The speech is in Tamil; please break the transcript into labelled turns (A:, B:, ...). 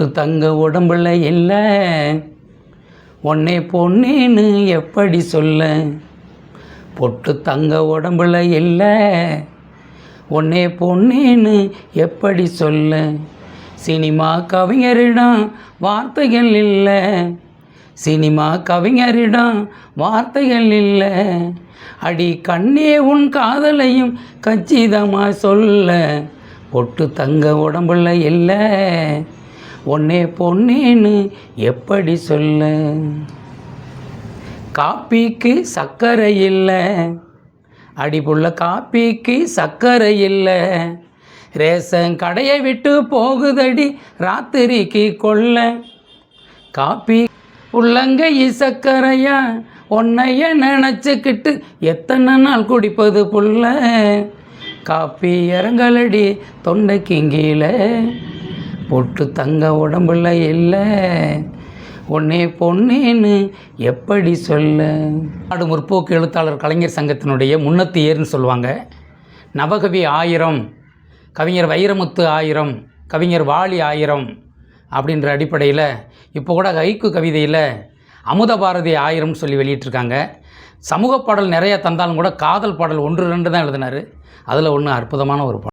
A: பொட்டு தங்க உடம்புல இல்லை, உன்னை பொன்னேன்னு எப்படி சொல்ல. பொட்டு தங்க உடம்புல இல்லை, உன்னை பொன்னேன்னு எப்படி சொல்ல. சினிமா கவிஞரிடம் வார்த்தைகள் இல்லை, சினிமா கவிஞரிடம் வார்த்தைகள் இல்லை. அடி கண்ணே உன் காதலையும் கச்சிதமாக சொல்ல. பொட்டு தங்க உடம்புல இல்லை, உன்னை பொன்னேன்னு எப்படி சொல்ல. காப்பிக்கு சர்க்கரை இல்லை, அடிப்புள்ள காப்பிக்கு சர்க்கரை இல்லை. ரேஷன் கடையை விட்டு போகுதடி ராத்திரிக்கு கொள்ள. காப்பி உள்ளங்கை சர்க்கரையா, உன்னைய நினச்சிக்கிட்டு எத்தனை நாள் குடிப்பது புள்ள. காப்பி இறங்கலடி தொண்டைக்கு கீழே, பொட்டு தங்க உடம்புல இல்லை, உன்னை பொன்னேன்னு எப்படி சொல்ல. நாடு முற்போக்கு எழுத்தாளர் கலைஞர் சங்கத்தினுடைய முன்னத்து ஏர்னு சொல்லுவாங்க. நவகவி 1000, கவிஞர் வைரமுத்து 1000, கவிஞர் வாலி 1000 அப்படின்ற அடிப்படையில் இப்போ கூட ஹைக்கு கவிதையில் அமுத பாரதி 1000 சொல்லி வெளியிட்டிருக்காங்க. சமூக பாடல் நிறைய தந்தாலும் கூட காதல் பாடல் 1, 2 தான் எழுதினார். அதில் ஒன்று அற்புதமான ஒரு பாடல்.